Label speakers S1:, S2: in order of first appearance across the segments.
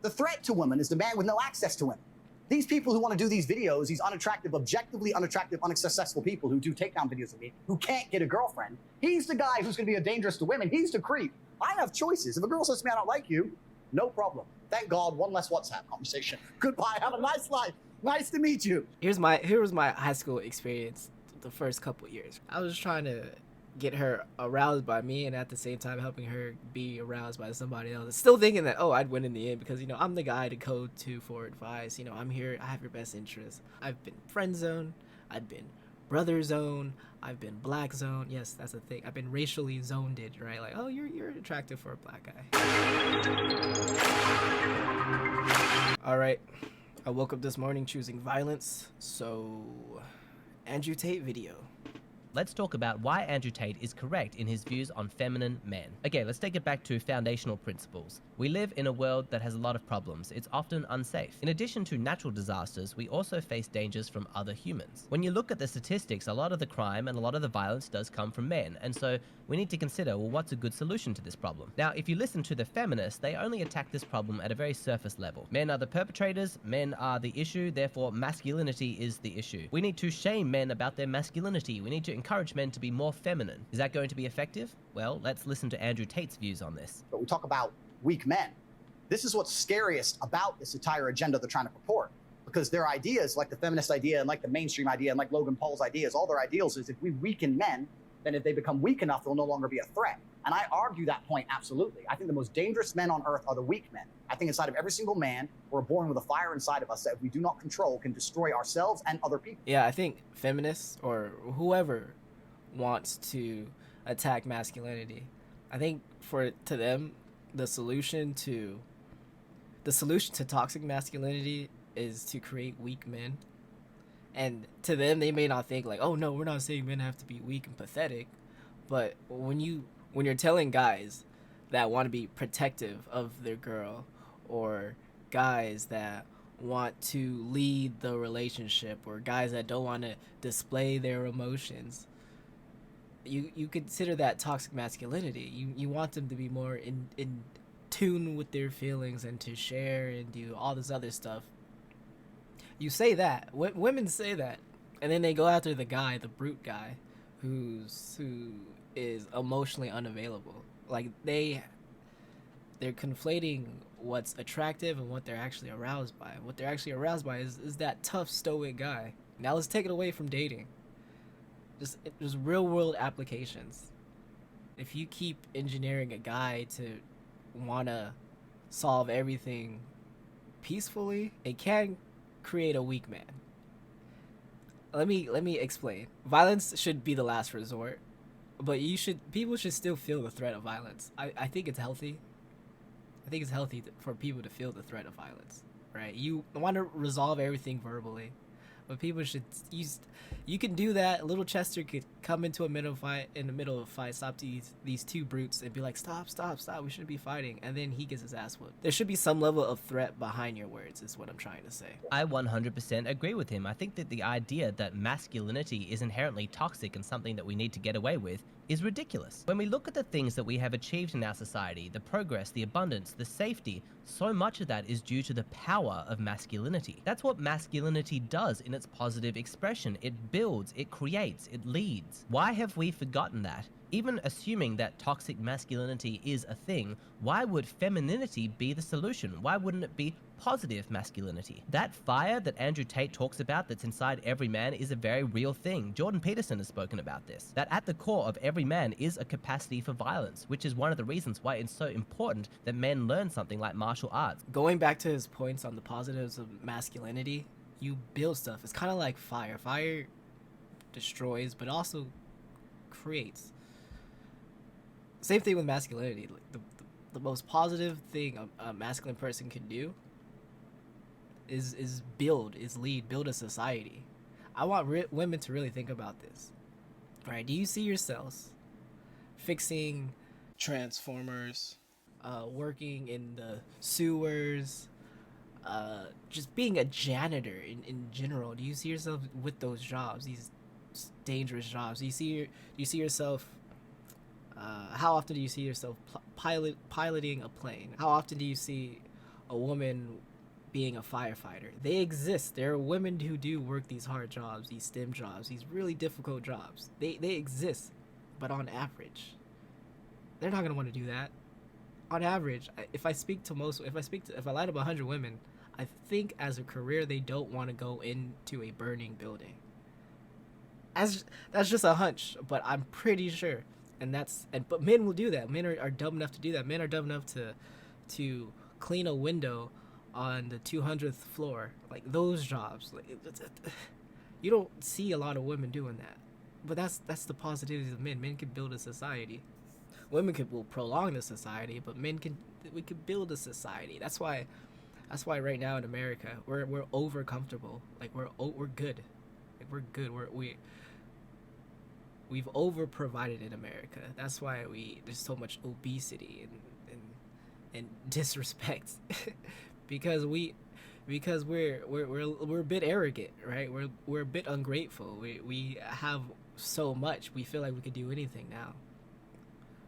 S1: The threat to women is the man with no access to women. These people who want to do these videos, these unattractive, objectively unattractive, unsuccessful people who do takedown videos of me, who can't get a girlfriend, he's the guy who's going to be a dangerous to women. He's the creep. I have choices. If a girl says to me, I don't like you, no problem. Thank God, one less WhatsApp conversation. Goodbye. Have a nice life. Nice to meet you.
S2: Here was my high school experience the first couple years. I was trying to get her aroused by me and at the same time helping her be aroused by somebody else. Still thinking that, oh, I'd win in the end because, I'm the guy to go to for advice. I'm here. I have your best interest. I've been friend zone. I've been brother zone. I've been black zone. Yes, that's a thing. I've been racially zoned, right? Like, oh, you're attractive for a black guy. All right. I woke up this morning choosing violence. So, Andrew Tate video.
S3: Let's talk about why Andrew Tate is correct in his views on feminine men. Okay, let's take it back to foundational principles. We live in a world that has a lot of problems. It's often unsafe. In addition to natural disasters, we also face dangers from other humans. When you look at the statistics, a lot of the crime and a lot of the violence does come from men. And so we need to consider, well, what's a good solution to this problem? Now, if you listen to the feminists, they only attack this problem at a very surface level. Men are the perpetrators, men are the issue, therefore masculinity is the issue. We need to shame men about their masculinity. We need to encourage men to be more feminine. Is that going to be effective? Well, let's listen to Andrew Tate's views on this.
S1: But we talk about weak men. This is what's scariest about this entire agenda they're trying to purport, because their ideas, like the feminist idea and like the mainstream idea and like Logan Paul's ideas, all their ideals is if we weaken men, then if they become weak enough, they'll no longer be a threat. And I argue that point absolutely. I think the most dangerous men on earth are the weak men. I think inside of every single man, we're born with a fire inside of us that if we do not control, can destroy ourselves and other people.
S2: Yeah, I think feminists or whoever wants to attack masculinity, I think to them, the solution to toxic masculinity is to create weak men. And to them, they may not think like, oh no, we're not saying men have to be weak and pathetic, but when you're telling guys that want to be protective of their girl, or guys that want to lead the relationship, or guys that don't want to display their emotions, you consider that toxic masculinity. You want them to be more in tune with their feelings and to share and do all this other stuff. You say that. Women say that. And then they go after the guy, the brute guy, who is emotionally unavailable. Like, they're conflating what's attractive and what they're actually aroused by. What they're actually aroused by is that tough, stoic guy. Now let's take it away from dating. Just real world applications. If you keep engineering a guy to want to solve everything peacefully, it can create a weak man. Let me explain. Violence should be the last resort, but people should still feel the threat of violence. I think it's healthy. I think it's healthy for people to feel the threat of violence, right? You want to resolve everything verbally, but people should you can do that. Little Chester could come into in the middle of a fight, stop these two brutes and be like, stop, we shouldn't be fighting, and then he gets his ass whooped. There should be some level of threat behind your words, is what I'm trying to say.
S3: I 100% agree with him. I think that the idea that masculinity is inherently toxic and something that we need to get away with is ridiculous. When we look at the things that we have achieved in our society, the progress, the abundance, the safety, so much of that is due to the power of masculinity. That's what masculinity does in its positive expression. It builds, it creates, it leads. Why have we forgotten that? Even assuming that toxic masculinity is a thing, why would femininity be the solution? Why wouldn't it be positive masculinity? That fire that Andrew Tate talks about that's inside every man is a very real thing. Jordan Peterson has spoken about this. That at the core of every man is a capacity for violence, which is one of the reasons why it's so important that men learn something like martial arts.
S2: Going back to his points on the positives of masculinity, you build stuff. It's kind of like fire. Fire destroys, but also creates. Same thing with masculinity. Like the most positive thing a masculine person can do is lead, build a society. I want women to really think about this. All right, do you see yourselves fixing transformers, working in the sewers, just being a janitor in general? Do you see yourself with those jobs, these dangerous jobs? Do you see yourself? How often do you see yourself piloting a plane? How often do you see a woman being a firefighter. They exist. There are women who do work these hard jobs, these STEM jobs, these really difficult jobs. They exist, but on average, they're not gonna want to do that. On average, if I line up 100 women, I think as a career they don't want to go into a burning building. That's just a hunch, but I'm pretty sure. But men will do that. Men are dumb enough to do that. Men are dumb enough to clean a window on the 200th floor, like those jobs. Like, you don't see a lot of women doing that, but that's the positivities of men. Men can build a society. Women will prolong the society, but we can build a society. That's why right now in America we're over comfortable. Like we're good. Like we're good. We've over provided in America. That's why there's so much obesity and disrespect because we're a bit arrogant, right? We're a bit ungrateful. We have so much. We feel like we could do anything now.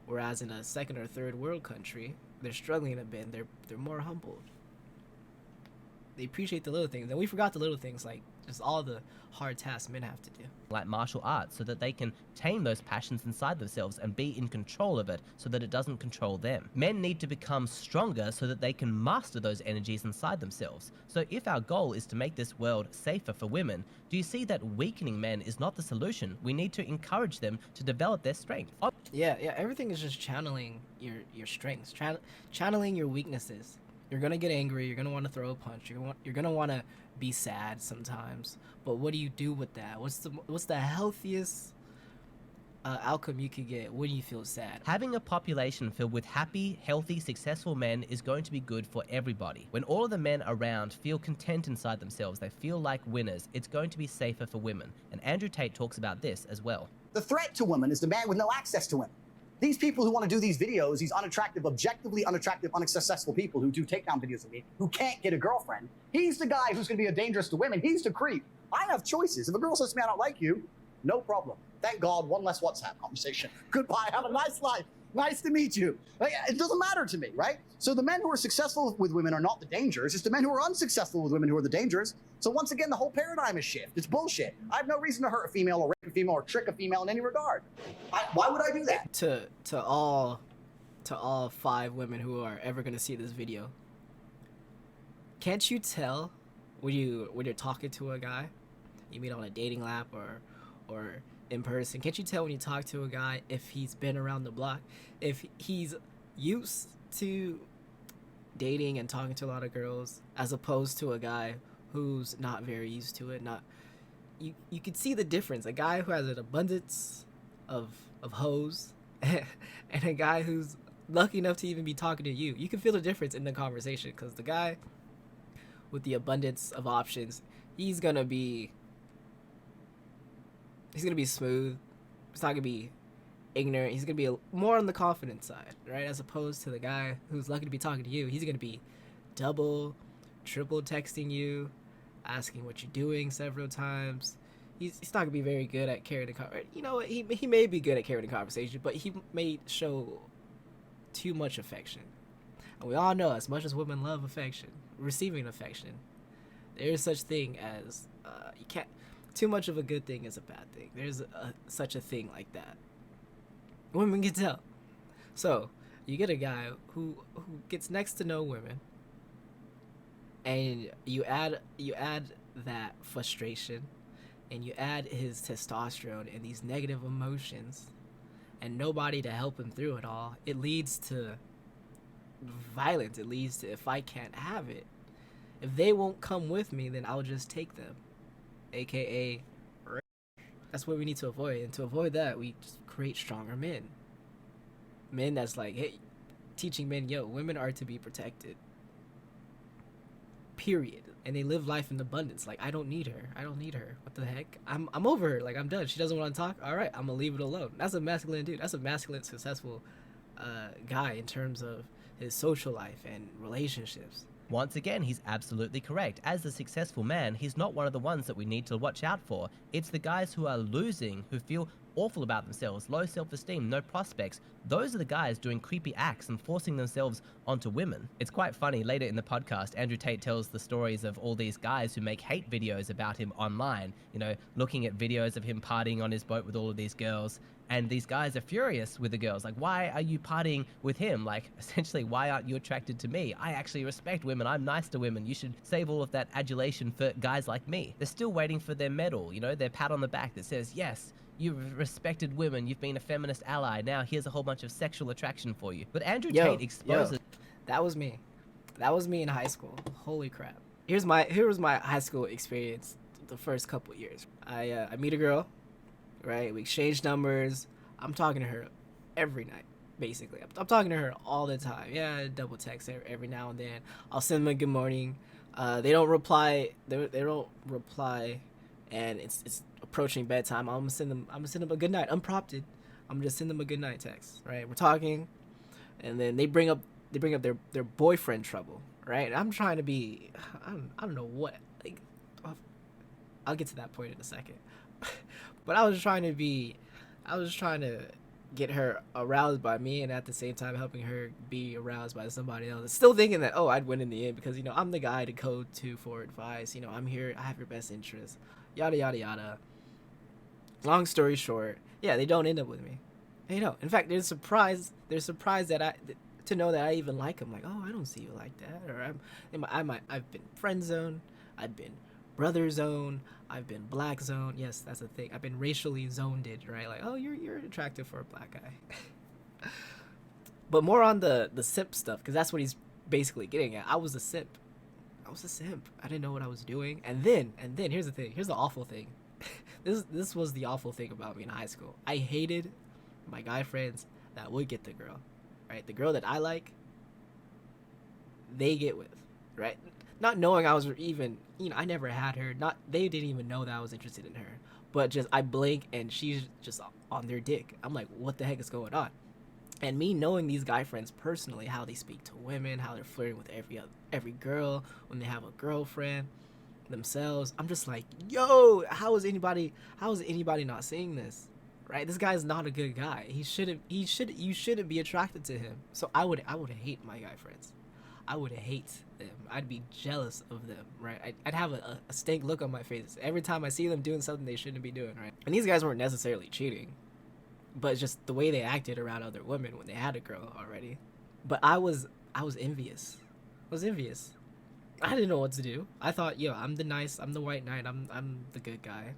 S2: Whereas in a second or third world country, they're struggling a bit. They're more humbled. They appreciate the little things, and we forgot the little things, like just all the hard tasks men have to do.
S3: Like martial arts, so that they can tame those passions inside themselves and be in control of it so that it doesn't control them. Men need to become stronger so that they can master those energies inside themselves. So if our goal is to make this world safer for women, do you see that weakening men is not the solution? We need to encourage them to develop their strength.
S2: Yeah, everything is just channeling your strengths, channeling your weaknesses. You're gonna get angry. You're gonna want to throw a punch. You're gonna want to be sad sometimes. But what do you do with that? What's the healthiest outcome you could get when you feel sad?
S3: Having a population filled with happy, healthy, successful men is going to be good for everybody. When all of the men around feel content inside themselves, they feel like winners, it's going to be safer for women. And Andrew Tate talks about this as well.
S1: The threat to women is the man with no access to women. These people who want to do these videos, these unattractive, objectively unattractive, unsuccessful people who do takedown videos of me, who can't get a girlfriend, he's the guy who's going to be a dangerous to women. He's the creep. I have choices. If a girl says to me, I don't like you, no problem. Thank God, one less WhatsApp conversation. Goodbye, have a nice life. Nice to meet you. Like, it doesn't matter to me, right? So the men who are successful with women are not the dangers. It's the men who are unsuccessful with women who are the dangers. So once again, the whole paradigm is shift. It's bullshit. I have no reason to hurt a female or rape a female or trick a female in any regard. Why would I do that?
S2: To all 5 women who are ever gonna see this video, can't you tell when you're talking to a guy, you meet on a dating app or in person, can't you tell when you talk to a guy if he's been around the block, if he's used to dating and talking to a lot of girls, as opposed to a guy who's not very used to it? You could see the difference. A guy who has an abundance of hoes and a guy who's lucky enough to even be talking to you. You can feel the difference in the conversation, because the guy with the abundance of options, he's gonna be smooth. He's not gonna be ignorant. He's gonna be more on the confident side, right? As opposed to the guy who's lucky to be talking to you. He's gonna be double, triple texting you, asking what you're doing several times. He's not gonna be very good at carrying the conversation. You know what? He may be good at carrying the conversation, but he may show too much affection. And we all know, as much as women love affection, receiving affection, there is such thing as you can't. Too much of a good thing is a bad thing. There's such a thing like that. Women can tell. So you get a guy who gets next to no women, and you add that frustration, and you add his testosterone and these negative emotions, and nobody to help him through it all. It leads to violence. It leads to, if I can't have it, if they won't come with me, then I'll just take them. AKA, that's what we need to avoid. And to avoid that, we just create stronger men. Men that's like, hey, teaching men, yo, women are to be protected. Period. And they live life in abundance. Like, I don't need her. What the heck? I'm over her. Like, I'm done. She doesn't want to talk. All right, I'm gonna leave it alone. That's a masculine dude. That's a masculine, successful guy in terms of his social life and relationships.
S3: Once again, he's absolutely correct. As a successful man, he's not one of the ones that we need to watch out for. It's the guys who are losing, who feel awful about themselves, low self-esteem, no prospects, those are the guys doing creepy acts and forcing themselves onto women. It's quite funny, later in the podcast, Andrew Tate tells the stories of all these guys who make hate videos about him online, you know, looking at videos of him partying on his boat with all of these girls. And these guys are furious with the girls. Like, why are you partying with him? Like, essentially, why aren't you attracted to me? I actually respect women. I'm nice to women. You should save all of that adulation for guys like me. They're still waiting for their medal, you know, their pat on the back that says, yes, you've respected women. You've been a feminist ally. Now here's a whole bunch of sexual attraction for you. But Andrew Tate exposes...
S2: That was me. That was me in high school. Holy crap. Here was my high school experience the first couple years. I meet a girl. Right, we exchange numbers. I'm talking to her every night, basically. I'm talking to her all the time. Yeah, I double text every now and then. I'll send them a good morning. They don't reply. They don't reply, and it's approaching bedtime. I'm gonna send them a good night, unprompted. I'm gonna just send them a good night text. Right, we're talking, and then they bring up their boyfriend trouble. Right, and I'm trying to be. I don't know what. Like, I'll get to that point in a second. But I was trying to get her aroused by me, and at the same time helping her be aroused by somebody else. Still thinking that, oh, I'd win in the end because, you know, I'm the guy to go to for advice. You know, I'm here. I have your best interest. Yada, yada, yada. Long story short, yeah, they don't end up with me. They don't. In fact, they're surprised to know that I even like them. Like, oh, I don't see you like that. Or I've been friend zone. I've been brother zone. I've been black zone. Yes, that's a thing. I've been racially zoned, right? Like, oh, you're attractive for a black guy. But more on the simp stuff, because that's what he's basically getting at. I was a simp. I didn't know what I was doing. And then here's the thing. Here's the awful thing. This was the awful thing about me in high school. I hated my guy friends that would get the girl, right? The girl that I like, they get with, right? Not knowing I was even, you know, I never had her. They didn't even know that I was interested in her. But just I blink and she's just on their dick. I'm like, what the heck is going on? And me knowing these guy friends personally, how they speak to women, how they're flirting with every girl when they have a girlfriend themselves, I'm just like, yo, how is anybody not seeing this? Right? This guy's not a good guy. You shouldn't be attracted to him. So I would hate my guy friends. I would hate them. I'd be jealous of them, right? I'd have a stank look on my face every time I see them doing something they shouldn't be doing, right? And these guys weren't necessarily cheating, but just the way they acted around other women when they had a girl already. But I was envious. I didn't know what to do. I thought, yo, I'm the white knight. I'm the good guy.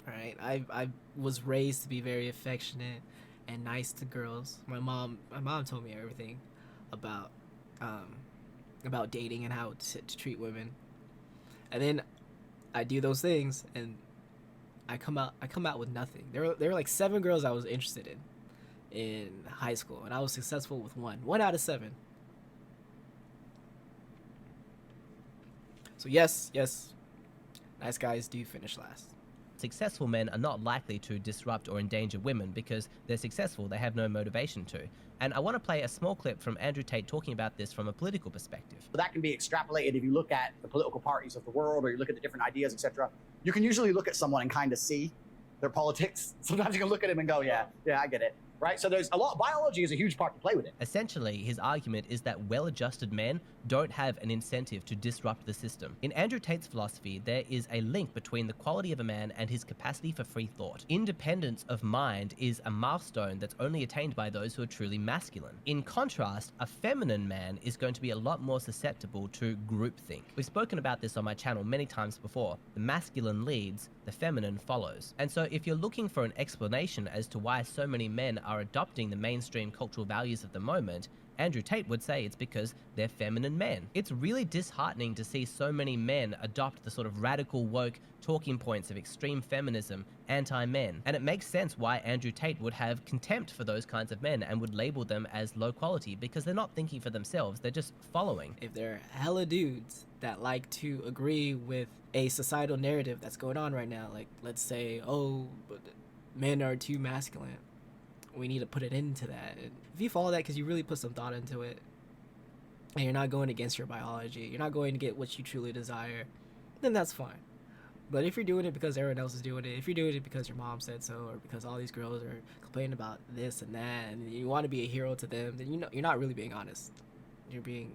S2: All right. I was raised to be very affectionate and nice to girls. My mom told me everything about dating and how to treat women, and then I do those things and I come out with nothing. There were like 7 girls I was interested in high school, and I was successful with one out of 7. So yes, nice guys do finish last.
S3: Successful men are not likely to disrupt or endanger women because they're successful, they have no motivation to. And I want to play a small clip from Andrew Tate talking about this from a political perspective.
S1: That can be extrapolated if you look at the political parties of the world, or you look at the different ideas, etc. You can usually look at someone and kind of see their politics. Sometimes you can look at him and go, yeah, I get it. Right? So there's a lot. Biology is a huge part to play with it.
S3: Essentially, his argument is that well-adjusted men don't have an incentive to disrupt the system. In Andrew Tate's philosophy, there is a link between the quality of a man and his capacity for free thought. Independence of mind is a milestone that's only attained by those who are truly masculine. In contrast, a feminine man is going to be a lot more susceptible to groupthink. We've spoken about this on my channel many times before. The masculine leads, the feminine follows. And so if you're looking for an explanation as to why so many men are adopting the mainstream cultural values of the moment, Andrew Tate would say it's because they're feminine men. It's really disheartening to see so many men adopt the sort of radical woke talking points of extreme feminism, anti-men. And it makes sense why Andrew Tate would have contempt for those kinds of men and would label them as low quality, because they're not thinking for themselves, they're just following.
S2: If there are hella dudes that like to agree with a societal narrative that's going on right now, like let's say, oh, but men are too masculine, we need to put it into that. And if you follow that because you really put some thought into it, and you're not going against your biology, you're not going to get what you truly desire, then that's fine. But if you're doing it because everyone else is doing it, if you're doing it because your mom said so, or because all these girls are complaining about this and that, and you want to be a hero to them, then you know you're not really being honest. You're being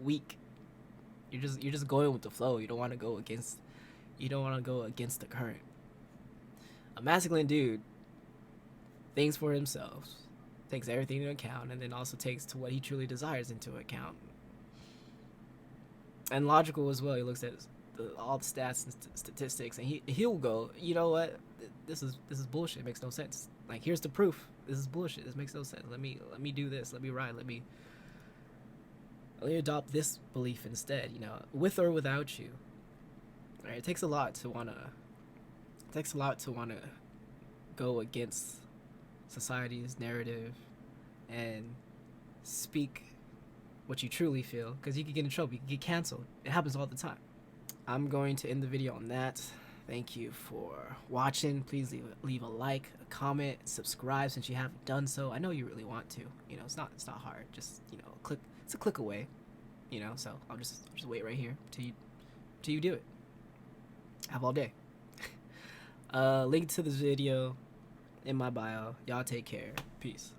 S2: weak. You're just going with the flow. You don't want to go against. You don't want to go against the current. A masculine dude thinks for himself, takes everything into account, and then also takes to what he truly desires into account. And logical as well. He looks at all the stats and statistics, and he'll go, you know what, this is bullshit. It makes no sense. Like, here's the proof. This is bullshit. This makes no sense. Let me do this. Let me ride. Let me adopt this belief instead. You know, with or without you. All right, it takes a lot to wanna go against society's narrative and speak what you truly feel, because you could get in trouble. You could get canceled. It happens all the time. I'm going to end the video on that. Thank you for watching. Please leave a like, a comment, subscribe since you haven't done so. I know you really want to. You know, it's not hard. Just, you know, click. It's a click away. You know, so I'll just wait right here till you do it. Have all day. Link to this video in my bio. Y'all take care. Peace.